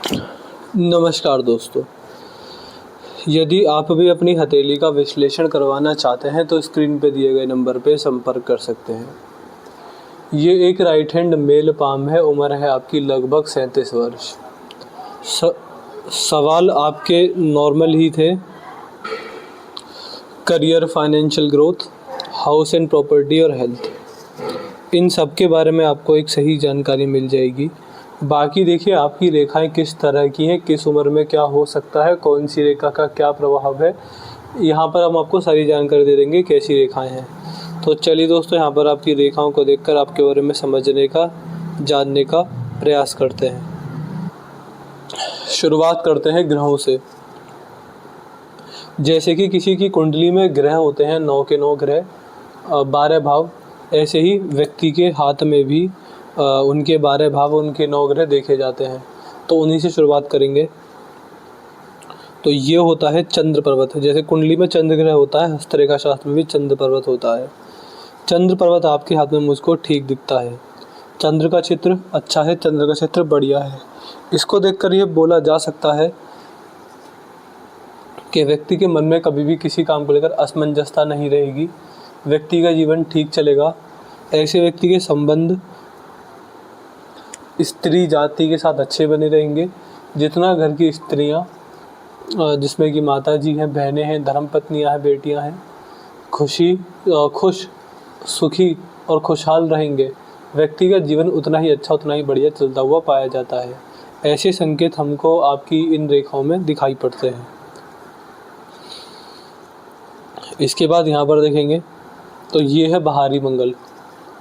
नमस्कार दोस्तों, यदि आप भी अपनी हथेली का विश्लेषण करवाना चाहते हैं तो स्क्रीन पे दिए गए नंबर पे संपर्क कर सकते हैं। ये एक राइट हैंड मेल पाम है, उम्र है आपकी लगभग 37 वर्ष। सवाल आपके नॉर्मल ही थे। Career, financial growth, house and property और हेल्थ, इन सब के बारे में आपको एक सही जानकारी मिल जाएगी। बाकी देखिए आपकी रेखाएं किस तरह की हैं, किस उम्र में क्या हो सकता है, कौन सी रेखा का क्या प्रभाव है, यहाँ पर हम आपको सारी जानकारी दे देंगे कैसी रेखाएं हैं। तो चलिए दोस्तों, यहाँ पर आपकी रेखाओं को देखकर आपके बारे में समझने का, जानने का प्रयास करते हैं। शुरुआत करते हैं ग्रहों से। जैसे कि किसी की कुंडली में ग्रह होते हैं 9 के 9 ग्रह, 12 भाव, ऐसे ही व्यक्ति के हाथ में भी उनके 12 भाव, उनके 9 ग्रह देखे जाते हैं। तो उन्हीं से शुरुआत करेंगे। तो ये होता है चंद्र पर्वत। जैसे कुंडली में चंद्र ग्रह होता है, हस्तरेखा शास्त्र में भी चंद्र पर्वत होता है। चंद्र पर्वत आपके हाथ में मुझको ठीक दिखता है। चंद्र का चित्र अच्छा है, चंद्र का चित्र बढ़िया है। इसको देखकर ये बोला जा सकता है कि व्यक्ति के मन में कभी भी किसी काम को लेकर असमंजसता नहीं रहेगी, व्यक्ति का जीवन ठीक चलेगा। ऐसे व्यक्ति के संबंध स्त्री जाति के साथ अच्छे बने रहेंगे। जितना घर की स्त्रियां, जिसमें कि माता जी हैं, बहनें हैं, धर्मपत्नियां हैं, बेटियां हैं, खुश, सुखी और खुशहाल रहेंगे। व्यक्ति का जीवन उतना ही अच्छा, उतना ही बढ़िया चलता हुआ पाया जाता है। ऐसे संकेत हमको आपकी इन रेखाओं में दिखाई पड़ते हैं। इसके बाद यहाँ पर देखेंगे तो ये है बाहरी मंगल।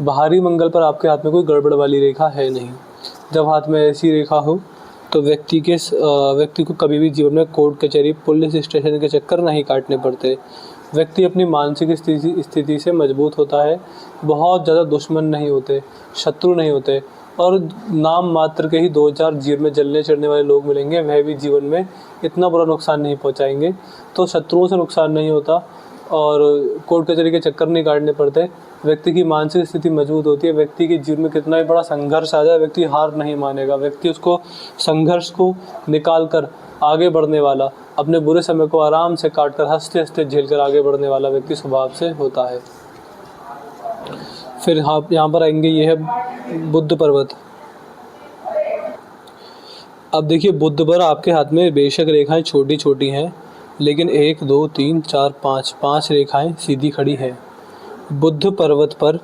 बाहरी मंगल पर आपके हाथ में कोई गड़बड़ वाली रेखा है नहीं। जब हाथ में ऐसी रेखा हो तो व्यक्ति को कभी भी जीवन में कोर्ट कचहरी, पुलिस स्टेशन के चक्कर नहीं काटने पड़ते। व्यक्ति अपनी मानसिक स्थिति से मजबूत होता है। बहुत ज़्यादा दुश्मन नहीं होते, शत्रु नहीं होते, और नाम मात्र के ही 2-4 जीवन में जलने चढ़ने वाले लोग मिलेंगे, वह भी जीवन में इतना बुरा नुकसान नहीं पहुंचाएंगे। तो शत्रुओं से नुकसान नहीं होता और कोर्ट कचहरी के चक्कर नहीं काटने पड़ते। व्यक्ति की मानसिक स्थिति मजबूत होती है। व्यक्ति के जीवन में कितना भी बड़ा संघर्ष आ जाए, व्यक्ति हार नहीं मानेगा। व्यक्ति उसको संघर्ष को निकाल कर आगे बढ़ने वाला, अपने बुरे समय को आराम से काट कर हंसते हंसते झेल कर आगे बढ़ने वाला व्यक्ति स्वभाव से होता है। फिर यहाँ पर आएंगे, ये है बुध पर्वत। अब देखिए बुध पर आपके हाथ में बेशक रेखाएं छोटी छोटी हैं, लेकिन 1 2 3 4 5 रेखाएं सीधी खड़ी हैं। बुध पर्वत पर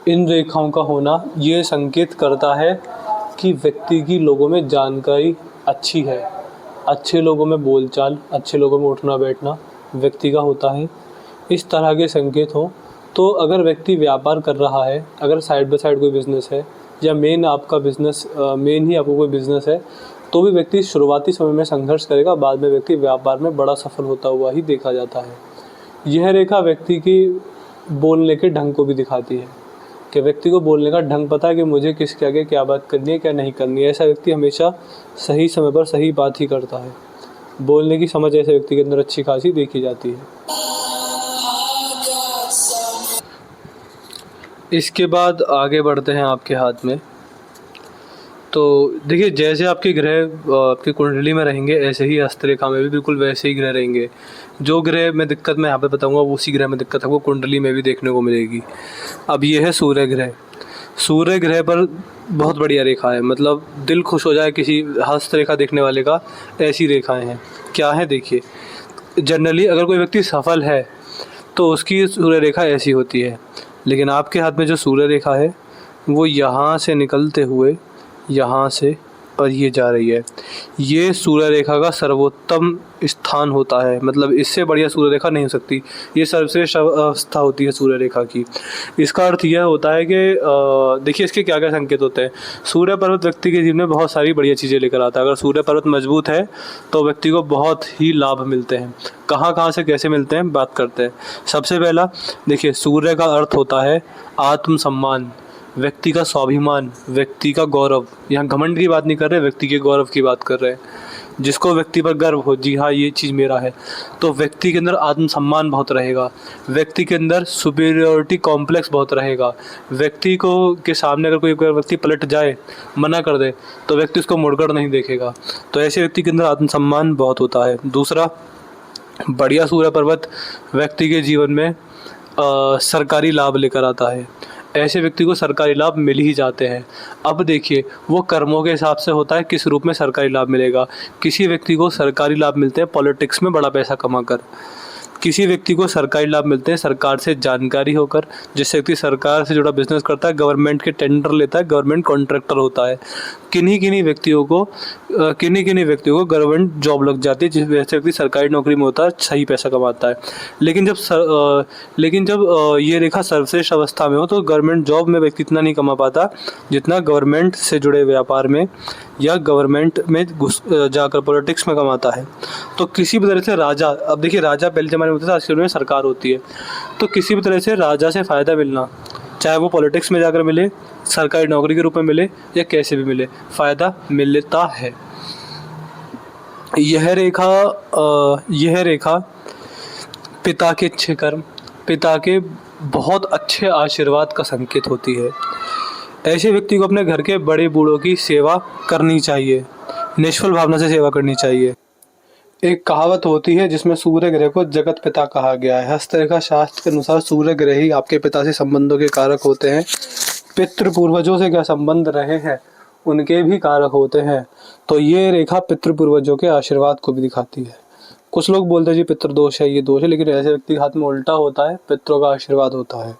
इन रेखाओं का होना ये संकेत करता है कि व्यक्ति की लोगों में जानकारी अच्छी है, अच्छे लोगों में बोलचाल, अच्छे लोगों में उठना बैठना व्यक्ति का होता है। इस तरह के संकेत हो तो अगर व्यक्ति व्यापार कर रहा है, अगर साइड बाय साइड कोई बिजनेस है या मेन ही आपको कोई बिजनेस है, तो भी व्यक्ति शुरुआती समय में संघर्ष करेगा, बाद में व्यक्ति व्यापार में बड़ा सफल होता हुआ ही देखा जाता है। यह रेखा व्यक्ति की बोलने के ढंग को भी दिखाती है कि व्यक्ति को बोलने का ढंग पता है कि मुझे किसके आगे क्या बात करनी है, क्या नहीं करनी है। ऐसा व्यक्ति हमेशा सही समय पर सही बात ही करता है। बोलने की समझ ऐसे व्यक्ति के अंदर अच्छी खासी देखी जाती है। इसके बाद आगे बढ़ते हैं आपके हाथ में। तो देखिए जैसे आपके ग्रह आपकी कुंडली में रहेंगे, ऐसे ही हस्तरेखा में भी बिल्कुल वैसे ही ग्रह रहेंगे। जो ग्रह में दिक्कत मैं यहाँ पे बताऊंगा, उसी ग्रह में दिक्कत आपको कुंडली में भी देखने को मिलेगी। अब ये है सूर्य ग्रह। सूर्य ग्रह पर बहुत बढ़िया रेखा है, मतलब दिल खुश हो जाए किसी हस्तरेखा देखने वाले का, ऐसी रेखाएँ हैं। क्या है देखिए, जनरली अगर कोई व्यक्ति सफल है तो उसकी सूर्य रेखा ऐसी होती है, लेकिन आपके हाथ में जो सूर्य रेखा है वो यहाँ से निकलते हुए यहाँ से और ये जा रही है। ये सूर्य रेखा का सर्वोत्तम स्थान होता है, मतलब इससे बढ़िया सूर्य रेखा नहीं हो सकती। ये सर्वश्रेष्ठ अवस्था होती है सूर्य रेखा की। इसका अर्थ यह होता है कि देखिए इसके क्या क्या संकेत होते हैं। सूर्य पर्वत व्यक्ति के जीवन में बहुत सारी बढ़िया चीज़ें लेकर आता है। अगर सूर्य पर्वत मजबूत है तो व्यक्ति को बहुत ही लाभ मिलते हैं। कहाँ से कैसे मिलते हैं बात करते हैं। सबसे पहला देखिए, सूर्य का अर्थ होता है आत्मसम्मान, व्यक्ति का स्वाभिमान, व्यक्ति का गौरव। यहाँ घमंड की बात नहीं कर रहे, व्यक्ति के गौरव की बात कर रहे हैं। जिसको व्यक्ति पर गर्व हो, जी हाँ ये चीज़ मेरा है, तो व्यक्ति के अंदर आत्मसम्मान बहुत रहेगा, व्यक्ति के अंदर सुपीरियॉरिटी कॉम्प्लेक्स बहुत रहेगा। व्यक्ति को के सामने अगर कोई व्यक्ति पलट जाए, मना कर दे, तो व्यक्ति उसको मुड़कर नहीं देखेगा। तो ऐसे व्यक्ति के अंदर आत्मसम्मान बहुत होता है। दूसरा, बढ़िया सूर्य पर्वत व्यक्ति के जीवन में सरकारी लाभ लेकर आता है। ऐसे व्यक्ति को सरकारी लाभ मिल ही जाते हैं। अब देखिए, वो कर्मों के हिसाब से होता है किस रूप में सरकारी लाभ मिलेगा। किसी व्यक्ति को सरकारी लाभ मिलते हैं पॉलिटिक्स में बड़ा पैसा कमाकर, किसी व्यक्ति को सरकारी लाभ मिलते हैं सरकार से जानकारी होकर, जिससे व्यक्ति सरकार से जुड़ा बिजनेस करता है, गवर्नमेंट के टेंडर लेता है, गवर्नमेंट कॉन्ट्रैक्टर होता है। किन्हीं व्यक्तियों को गवर्नमेंट जॉब लग जाती है, जिस वजह से व्यक्ति सरकारी नौकरी में होता है, सही पैसा कमाता है। लेकिन जब ये रेखा सर्वश्रेष्ठ अवस्था में हो, तो गवर्नमेंट जॉब में व्यक्ति इतना नहीं कमा पाता जितना गवर्नमेंट से जुड़े व्यापार में या गवर्नमेंट में जाकर पॉलिटिक्स में कमाता है। तो किसी भी तरह से राजा, अब देखिए राजा पहले ज़माने में होता था, आज में सरकार होती है, तो किसी भी तरह से राजा से फ़ायदा मिलना, चाहे वो पॉलिटिक्स में जाकर मिले, सरकारी नौकरी के रूप में मिले, या कैसे भी मिले, फ़ायदा मिलता है। यह रेखा पिता के अच्छे कर्म, पिता के बहुत अच्छे आशीर्वाद का संकेत होती है। ऐसे व्यक्ति को अपने घर के बड़े बूढ़ों की सेवा करनी चाहिए, निष्फल भावना से सेवा करनी चाहिए। एक कहावत होती है जिसमें सूर्य ग्रह को जगत पिता कहा गया है। हस्तरेखा शास्त्र के अनुसार सूर्य ग्रह ही आपके पिता से संबंधों के कारक होते हैं। पितृ पूर्वजों से क्या संबंध रहे हैं उनके भी कारक होते हैं। तो ये रेखा पितृ पूर्वजों के आशीर्वाद को भी दिखाती है। कुछ लोग बोलते हैं जी पितृ दोष है, ये दोष है, लेकिन ऐसे व्यक्ति के हाथ में उल्टा होता है, पितरों का आशीर्वाद होता है।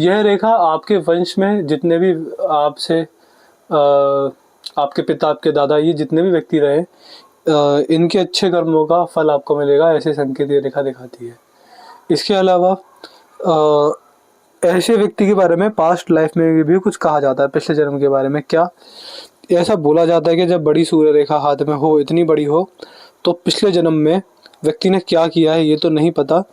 यह रेखा आपके वंश में जितने भी आपसे आपके पिता, आपके दादा, ये जितने भी व्यक्ति रहे, इनके अच्छे कर्मों का फल आपको मिलेगा, ऐसे संकेत ये रेखा दिखाती है। इसके अलावा ऐसे व्यक्ति के बारे में पास्ट लाइफ में भी कुछ कहा जाता है, पिछले जन्म के बारे में। क्या ऐसा बोला जाता है कि जब बड़ी सूर्य रेखा हाथ में हो, इतनी बड़ी हो, तो पिछले जन्म में व्यक्ति ने क्या किया है ये तो नहीं पता,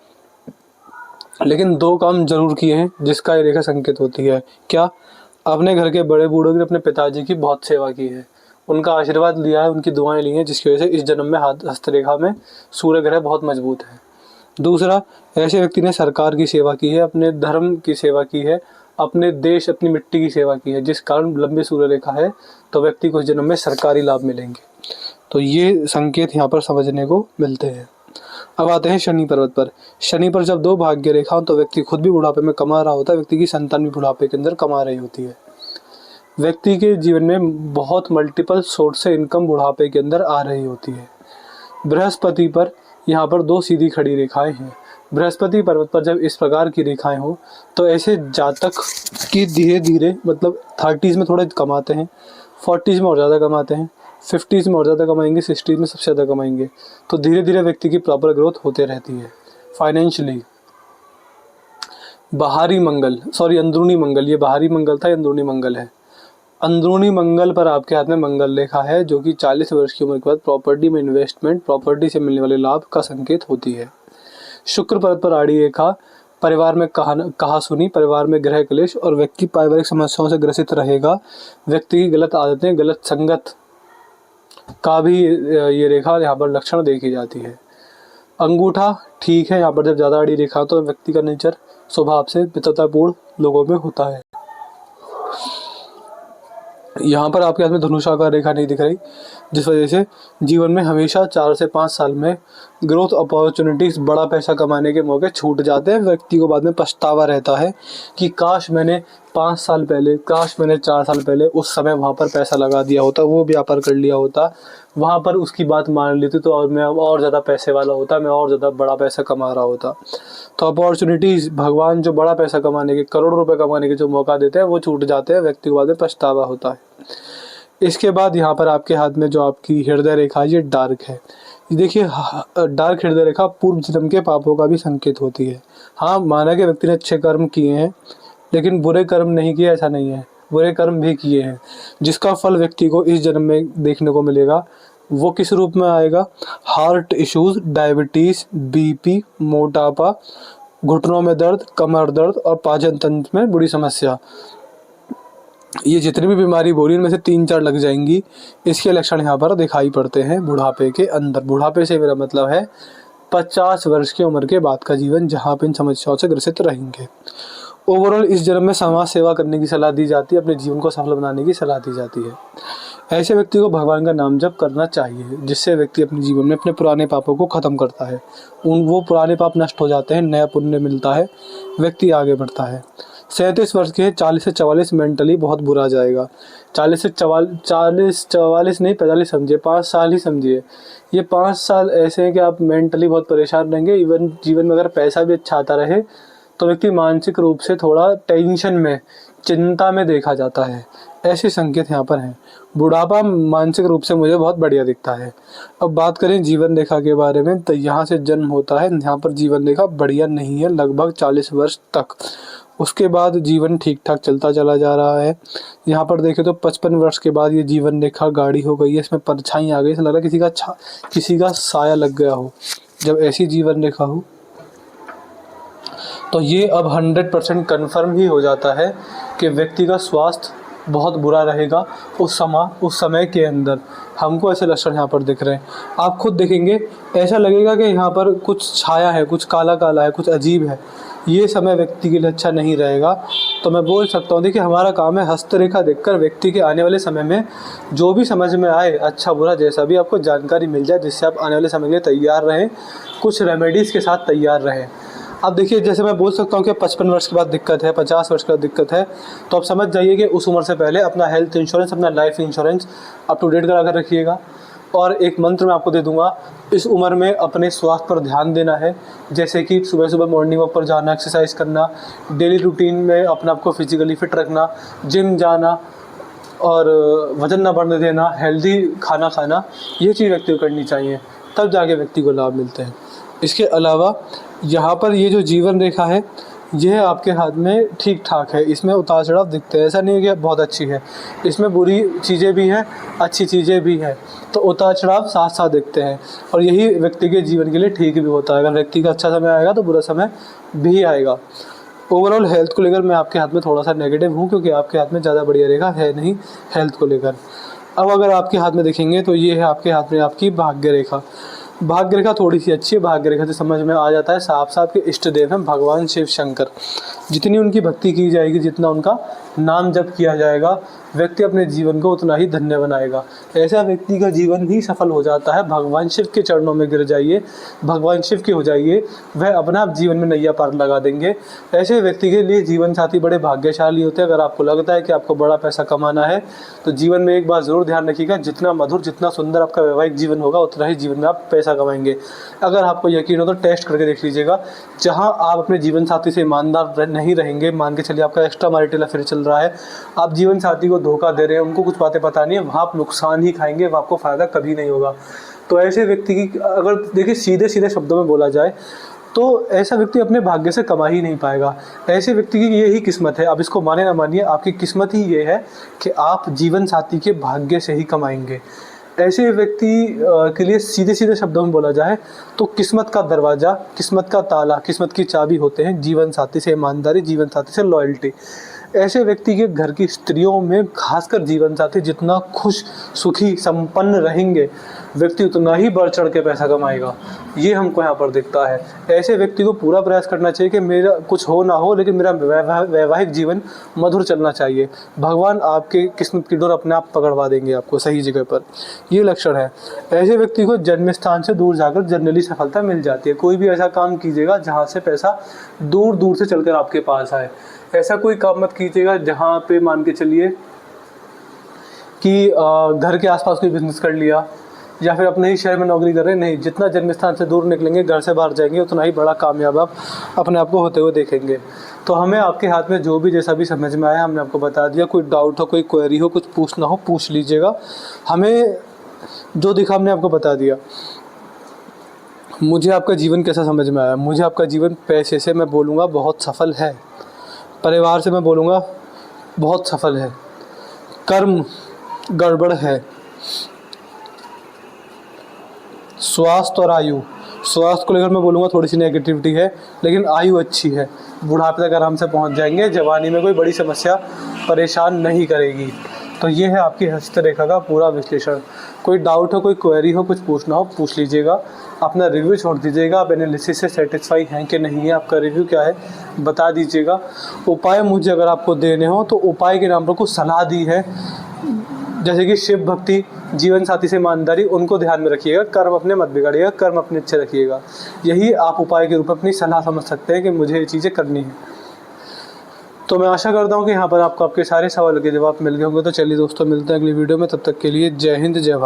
लेकिन 2 काम जरूर किए हैं जिसका ये रेखा संकेत होती है। क्या? अपने घर के बड़े बूढ़ों की, अपने पिताजी की बहुत सेवा की है, उनका आशीर्वाद लिया है, उनकी दुआएं ली हैं, जिसकी वजह से इस जन्म में हस्तरेखा में सूर्य ग्रह बहुत मजबूत है। दूसरा, ऐसे व्यक्ति ने सरकार की सेवा की है, अपने धर्म की सेवा की है, अपने देश, अपनी मिट्टी की सेवा की है, जिस कारण लंबी सूर्य रेखा है, तो व्यक्ति को इस जन्म में सरकारी लाभ मिलेंगे। तो ये संकेत यहाँ पर समझने को मिलते हैं। अब आते हैं शनि पर्वत पर। शनि पर जब 2 भाग्य रेखा हो, तो व्यक्ति खुद भी बुढ़ापे में कमा रहा होता है, व्यक्ति की संतान भी बुढ़ापे के अंदर कमा रही होती है। व्यक्ति के जीवन में बहुत मल्टीपल सोर्स से इनकम बुढ़ापे के अंदर आ रही होती है। बृहस्पति पर यहाँ पर 2 सीधी खड़ी रेखाएं हैं। बृहस्पति पर्वत पर जब इस प्रकार की रेखाएं हो, तो ऐसे जातक की धीरे धीरे, मतलब 30s में थोड़ा कमाते हैं, 40s में और ज़्यादा कमाते हैं, 50s में और ज़्यादा कमाएंगे, 60s में सबसे ज़्यादा कमाएंगे। तो धीरे धीरे व्यक्ति की प्रॉपर ग्रोथ होते रहती है फाइनेंशियली। अंदरूनी मंगल, ये बाहरी मंगल था, अंदरूनी मंगल है। अंदरूनी मंगल पर आपके हाथ में मंगल रेखा है, जो कि 40 वर्ष की उम्र के बाद प्रॉपर्टी में इन्वेस्टमेंट, प्रॉपर्टी से मिलने वाले लाभ का संकेत होती है। शुक्र पर्वत पर आड़ी रेखा परिवार में कहा सुनी, परिवार में ग्रह क्लेश और व्यक्ति पारिवारिक समस्याओं से ग्रसित रहेगा। व्यक्ति की गलत आदतें, गलत संगत का भी ये रेखा यहाँ पर लक्षण देखी जाती है। अंगूठा ठीक है, यहाँ पर जब ज़्यादा आड़ी रेखा तो व्यक्ति का नेचर स्वभाव से मित्रतापूर्ण लोगों में होता है। यहाँ पर आपके हाथ में धनुषाकार रेखा नहीं दिख रही, जिस वजह से जीवन में हमेशा 4 से 5 साल में ग्रोथ अपॉर्चुनिटीज़, बड़ा पैसा कमाने के मौके छूट जाते हैं। व्यक्ति को बाद में पछतावा रहता है कि काश मैंने 5 साल पहले, काश मैंने 4 साल पहले उस समय वहाँ पर पैसा लगा दिया होता, वो व्यापार कर लिया होता, वहाँ पर उसकी बात मान ली थी, तो और मैं और ज़्यादा पैसे वाला होता, मैं और ज़्यादा बड़ा पैसा कमा रहा होता। तो अपॉर्चुनिटीज़, भगवान जो बड़ा पैसा कमाने के, करोड़ों रुपए कमाने के जो मौका देते हैं, वो छूट जाते हैं, व्यक्ति को बाद में पछतावा होता है। इसके बाद यहाँ पर आपके हाथ में जो आपकी हृदय रेखा है, ये डार्क है। देखिए, डार्क हृदय रेखा पूर्व जन्म के पापों का भी संकेत होती है। हाँ, माना कि व्यक्ति ने अच्छे कर्म किए हैं, लेकिन बुरे कर्म नहीं किए ऐसा नहीं है, बुरे कर्म भी किए हैं, जिसका फल व्यक्ति को इस जन्म में देखने को मिलेगा। वो किस रूप में आएगा? हार्ट इश्यूज, डायबिटीज, बीपी, मोटापा, घुटनों में दर्द, कमर दर्द और पाचन तंत्र में बुरी समस्या। ये जितनी भी बीमारी बोली इनमें से 3-4 लग जाएंगी। इसके लक्षण यहाँ पर दिखाई पड़ते हैं बुढ़ापे के अंदर। बुढ़ापे से मेरा मतलब है 50 वर्ष की उम्र के बाद का जीवन, जहाँ पे इन समस्याओं से ग्रसित रहेंगे। ओवरऑल इस जन्म में समाज सेवा करने की सलाह दी जाती है, अपने जीवन को सफल बनाने की सलाह दी जाती है। ऐसे व्यक्ति को भगवान का नाम जप करना चाहिए, जिससे व्यक्ति अपने जीवन में अपने पुराने पापों को ख़त्म करता है। वो पुराने पाप नष्ट हो जाते हैं, नया पुण्य मिलता है, व्यक्ति आगे बढ़ता है। 37 वर्ष के 40 से 44 मेंटली बहुत बुरा जाएगा। 40 से 44 नहीं 45 समझिए, 5 साल ही समझिए। ये 5 साल ऐसे हैं कि आप मेंटली बहुत परेशान रहेंगे। इवन जीवन में अगर पैसा भी अच्छा आता रहे तो व्यक्ति मानसिक रूप से थोड़ा टेंशन में, चिंता में देखा जाता है। ऐसे संकेत यहाँ पर हैं। बुढ़ापा मानसिक रूप से मुझे बहुत बढ़िया दिखता है। अब बात करें जीवन रेखा के बारे में, तो यहाँ से जन्म होता है, यहाँ पर जीवन रेखा बढ़िया नहीं है लगभग 40 वर्ष तक। उसके बाद जीवन ठीक ठाक चलता चला जा रहा है। यहाँ पर देखें तो 55 वर्ष के बाद ये जीवन रेखा गाढ़ी हो गई है, इसमें परछाई आ गई, ऐसा लग रहा है किसी का साया लग गया हो। जब ऐसी जीवन रेखा हो तो ये अब 100% कन्फर्म ही हो जाता है कि व्यक्ति का स्वास्थ्य बहुत बुरा रहेगा उस समय के अंदर। हमको ऐसे लक्षण यहाँ पर दिख रहे हैं, आप खुद देखेंगे ऐसा लगेगा कि यहाँ पर कुछ छाया है, कुछ काला काला है, कुछ अजीब है। ये समय व्यक्ति के लिए अच्छा नहीं रहेगा। तो मैं बोल सकता हूँ, देखिए हमारा काम है हस्तरेखा देखकर व्यक्ति के आने वाले समय में जो भी समझ में आए, अच्छा बुरा जैसा भी, आपको जानकारी मिल जाए, जिससे आप आने वाले समय के लिए तैयार रहें, कुछ रेमेडीज़ के साथ तैयार रहें। अब देखिए जैसे मैं बोल सकता हूँ कि 55 वर्ष के बाद दिक्कत है, 50 वर्ष के बाद दिक्कत है, तो आप समझ जाइए कि उस उम्र से पहले अपना हेल्थ इंश्योरेंस, अपना life insurance up to date करा कर रखिएगा। और एक मंत्र मैं आपको दे दूंगा, इस उम्र में अपने स्वास्थ्य पर ध्यान देना है, जैसे कि सुबह सुबह मॉर्निंग वॉक पर जाना, एक्सरसाइज करना, डेली रूटीन में अपने आप को फिजिकली फिट रखना, जिम जाना और वज़न ना बढ़ने देना, हेल्दी खाना खाना, ये चीज़ व्यक्ति को करनी चाहिए, तब जाके व्यक्ति को लाभ मिलते हैं। इसके अलावा यहाँ पर ये जो जीवन रेखा है, यह आपके हाथ में ठीक ठाक है, इसमें उतार चढ़ाव दिखते हैं, ऐसा नहीं है कि बहुत अच्छी है, इसमें बुरी चीज़ें भी हैं, अच्छी चीज़ें भी हैं, तो उतार चढ़ाव साथ साथ दिखते हैं। और यही व्यक्ति के जीवन के लिए ठीक भी होता है। अगर व्यक्ति का अच्छा समय आएगा तो बुरा समय भी आएगा। ओवरऑल हेल्थ को लेकर मैं आपके हाथ में थोड़ा सा नेगेटिव हूँ, क्योंकि आपके हाथ में ज़्यादा बढ़िया रेखा है नहीं हेल्थ को लेकर। अब अगर आपके हाथ में देखेंगे तो ये है आपके हाथ में आपकी भाग्य रेखा। भाग्य रेखा थोड़ी सी अच्छी है। भाग्य रेखा से समझ में आ जाता है साफ साफ के इष्ट देव हैं भगवान शिव शंकर। जितनी उनकी भक्ति की जाएगी, जितना उनका नाम जप किया जाएगा, व्यक्ति अपने जीवन को उतना ही धन्य बनाएगा। ऐसा व्यक्ति का जीवन ही सफल हो जाता है। भगवान शिव के चरणों में गिर जाइए, भगवान शिव के हो जाइए, वह अपना आप जीवन में नैया पार लगा देंगे। ऐसे व्यक्ति के लिए जीवन साथी बड़े भाग्यशाली होते हैं। अगर आपको लगता है कि आपको बड़ा पैसा कमाना है तो जीवन में एक बात ज़रूर ध्यान रखिएगा, जितना मधुर, जितना सुंदर आपका वैवाहिक जीवन होगा, उतना ही जीवन में आप पैसा कमाएंगे। अगर आपको यकीन हो तो टेस्ट करके देख लीजिएगा। जहाँ आप अपने जीवन साथी से ईमानदार नहीं रहेंगे, मान के चलिए आपका एक्स्ट्रा मैरिटल अफेयर चल रहा है, आप जीवन साथी को धोखा दे रहे हैं, उनको कुछ बातें पता नहीं है, वहाँ आप नुकसान ही खाएंगे, वहाँ आपको फ़ायदा कभी नहीं होगा। तो ऐसे व्यक्ति की अगर देखिए सीधे सीधे शब्दों में बोला जाए तो ऐसा व्यक्ति अपने भाग्य से कमा ही नहीं पाएगा। ऐसे व्यक्ति की यही किस्मत है। अब इसको माने ना मानिए, आपकी किस्मत ही ये है कि आप जीवन साथी के भाग्य से ही कमाएंगे। ऐसे व्यक्ति के लिए सीधे सीधे शब्दों में बोला जाए तो किस्मत का दरवाज़ा, किस्मत का ताला, किस्मत की चाबी होते हैं जीवन साथी से ईमानदारी, जीवन साथी से लॉयल्टी। ऐसे व्यक्ति के घर की स्त्रियों में खासकर जीवन साथी जितना खुश, सुखी, संपन्न रहेंगे, व्यक्ति उतना ही बढ़ चढ़ के पैसा कमाएगा। ये हमको यहाँ पर दिखता है। ऐसे व्यक्ति को पूरा प्रयास करना चाहिए कि मेरा कुछ हो ना हो, लेकिन मेरा वैवाहिक जीवन मधुर चलना चाहिए। भगवान आपके किस्मत की डोर अपने आप पकड़वा देंगे आपको सही जगह पर। ये लक्षण है। ऐसे व्यक्ति को जन्म स्थान से दूर जाकर जनरली सफलता मिल जाती है। कोई भी ऐसा काम कीजिएगा जहाँ से पैसा दूर दूर से चलकर आपके पास आए। ऐसा कोई काम मत कीजिएगा जहाँ पे मान के चलिए कि घर के आसपास कोई बिजनेस कर लिया या फिर अपने ही शहर में नौकरी कर रहे हैं। नहीं, जितना जन्म स्थान से दूर निकलेंगे, घर से बाहर जाएंगे, उतना ही बड़ा कामयाब आप अपने आप को होते हुए देखेंगे। तो हमें आपके हाथ में जो भी जैसा भी समझ में आया हमने आपको बता दिया। कोई डाउट हो, कोई क्वेरी हो, कुछ पूछना हो, पूछ लीजिएगा। हमें जो दिखा हमने आपको बता दिया। मुझे आपका जीवन कैसा समझ में आया? मुझे आपका जीवन पैसे से मैं बोलूँगा बहुत सफल है, परिवार से मैं बोलूँगा बहुत सफल है, कर्म गड़बड़ है, स्वास्थ्य और आयु, स्वास्थ्य को लेकर मैं बोलूँगा थोड़ी सी नेगेटिविटी है, लेकिन आयु अच्छी है, बुढ़ापे तक आराम से पहुँच जाएंगे, जवानी में कोई बड़ी समस्या परेशान नहीं करेगी। तो ये है आपकी हस्तरेखा का पूरा विश्लेषण। कोई डाउट हो, कोई क्वेरी हो, कुछ पूछना हो, पूछ लीजिएगा। अपना रिव्यू छोड़ दीजिएगा, आप एनालिसिस से सेटिस्फाई हैं कि नहीं है, आपका रिव्यू क्या है बता दीजिएगा। उपाय मुझे अगर आपको देने हो तो उपाय के नाम पर कुछ सलाह दी है, जैसे कि शिव भक्ति, जीवन साथी से ईमानदारी, उनको ध्यान में रखिएगा। कर्म अपने मत बिगाड़िएगा, कर्म अपने अच्छे रखिएगा। यही आप उपाय के रूप में अपनी सलाह समझ सकते हैं कि मुझे ये चीज़ें करनी है। तो मैं आशा करता हूँ कि यहाँ पर आपको आपके सारे सवालों के जवाब मिल गए होंगे। तो चलिए दोस्तों, मिलते हैं अगली वीडियो में। तब तक के लिए जय हिंद, जय भारत।